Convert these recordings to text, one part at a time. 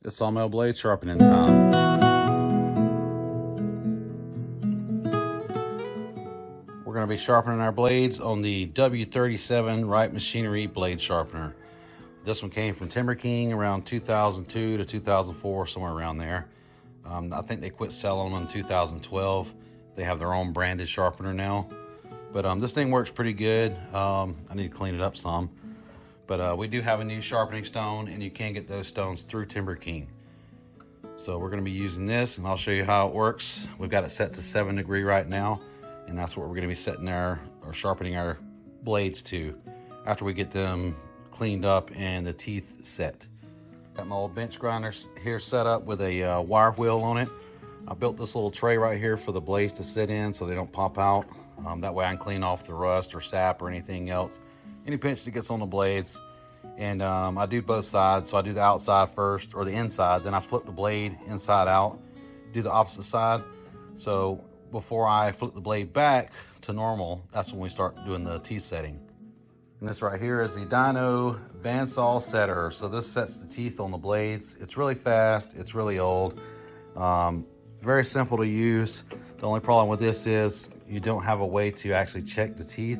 It's sawmill blade sharpening time. We're going to be sharpening our blades on the W37 Wright Machinery blade sharpener. This one came from Timber King around 2002 to 2004, somewhere around there. I think they quit selling them in 2012. They have their own branded sharpener now. But this thing works pretty good. I need to clean it up some. But we do have a new sharpening stone, and you can get those stones through Timber King. So we're going to be using this, and I'll show you how it works. We've got it set to 7 degree right now, and that's what we're going to be setting or sharpening our blades to after we get them cleaned up and the teeth set. Got my old bench grinder here set up with a wire wheel on it. I built this little tray right here for the blades to sit in so they don't pop out. That way I can clean off the rust or sap or anything else, any pinch that gets on the blades. And I do both sides, so I do the outside first, or the inside, then I flip the blade inside out, do the opposite side. So before I flip the blade back to normal, that's when we start doing the teeth setting. And this right here is the Dyno bandsaw setter. So this sets the teeth on the blades. It's really fast, it's really old, very simple to use. The only problem with this is you don't have a way to actually check the teeth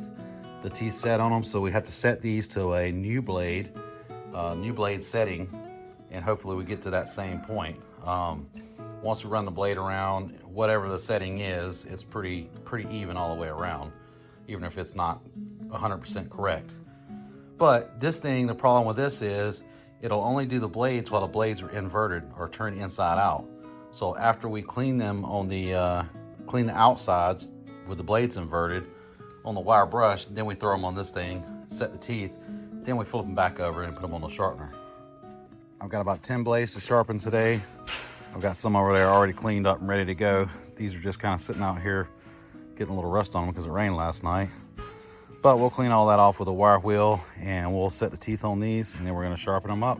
set on them, so we have to set these to a new blade setting, and hopefully we get to that same point. Once we run the blade around, whatever the setting is, it's pretty even all the way around, even if it's not 100% correct. But this thing, the problem with this is it'll only do the blades while the blades are inverted or turned inside out. So after we clean them on the clean the outsides with the blades inverted on the wire brush, then we throw them on this thing, set the teeth, then we flip them back over and put them on the sharpener. I've got about 10 blades to sharpen today. I've got some over there already cleaned up and ready to go. These are just kind of sitting out here getting a little rust on them because it rained last night. But we'll clean all that off with a wire wheel, and we'll set the teeth on these, and then we're going to sharpen them up.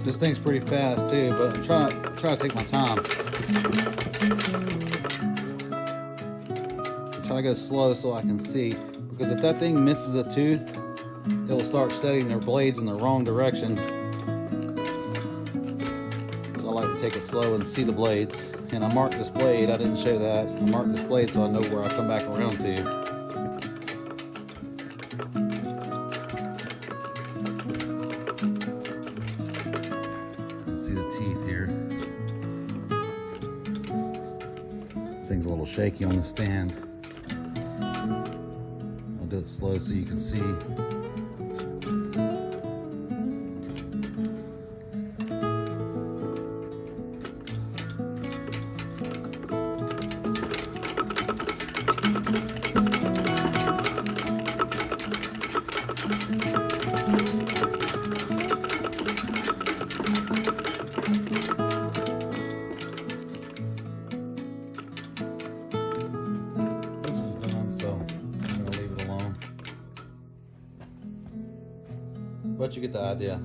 This thing's pretty fast too, but I'm trying to take my time. I'm trying to go slow so I can see, because if that thing misses a tooth, it will start setting their blades in the wrong direction. So I like to take it slow and see the blades. And I marked this blade, I didn't show that. I marked this blade so I know where I come back around to. See the teeth here. This thing's a little shaky on the stand. I'll do it slow so you can see. but you get the idea.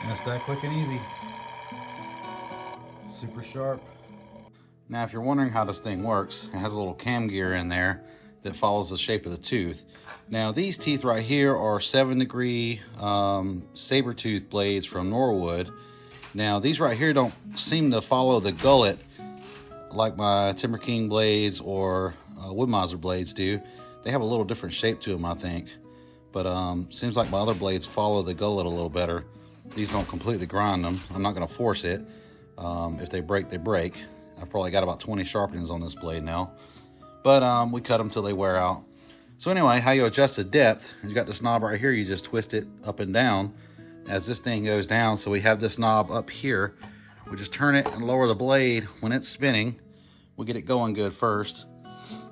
That's that quick and easy. Super sharp. Now, if you're wondering how this thing works, it has a little cam gear in there that follows the shape of the tooth. Now, these teeth right here are 7-degree saber tooth blades from Norwood. Now, these right here don't seem to follow the gullet like my Timber King blades or Woodmiser blades do. They have a little different shape to them, I think. But seems like my other blades follow the gullet a little better. These don't completely grind them. I'm not going to force it. If they break, they break. I've probably got about 20 sharpenings on this blade now. But we cut them till they wear out. So anyway, how you adjust the depth, you got this knob right here, you just twist it up and down as this thing goes down. So we have this knob up here. We just turn it and lower the blade when it's spinning. We get it going good first.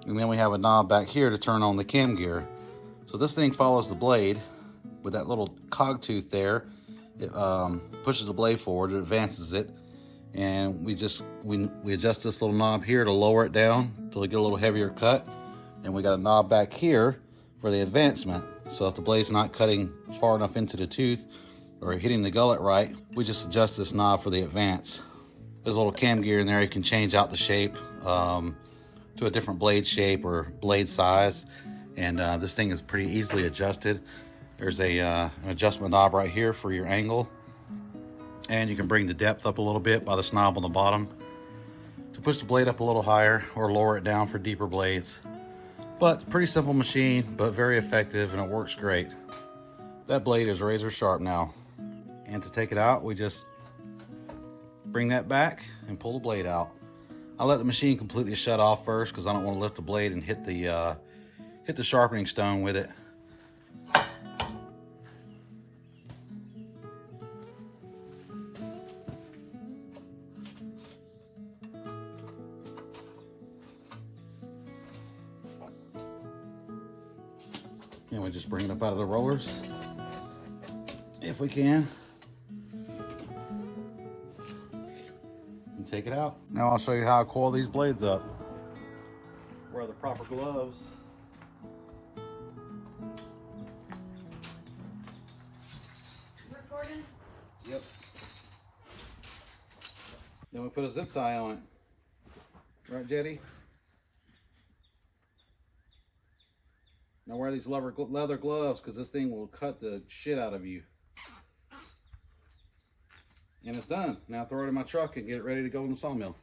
And then we have a knob back here to turn on the cam gear. So this thing follows the blade with that little cog tooth there. It pushes the blade forward, it advances it. And we adjust this little knob here to lower it down till we get a little heavier cut. And we got a knob back here for the advancement. So if the blade's not cutting far enough into the tooth, or hitting the gullet right, we just adjust this knob for the advance. There's a little cam gear in there. You can change out the shape to a different blade shape or blade size, and this thing is pretty easily adjusted. There's an adjustment knob right here for your angle, and you can bring the depth up a little bit by this knob on the bottom to push the blade up a little higher or lower it down for deeper blades. But pretty simple machine, but very effective, and it works great. That blade is razor sharp now. And to take it out, we just bring that back and pull the blade out. I let the machine completely shut off first because I don't want to lift the blade and hit the sharpening stone with it. And we just bring it up out of the rollers if we can. Take it out. Now I'll show you how I coil these blades up. Wear the proper gloves. Recording? Yep. Then we put a zip tie on it. Right, Jetty? Now wear these leather gloves because this thing will cut the shit out of you. And it's done. Now throw it in my truck and get it ready to go in the sawmill.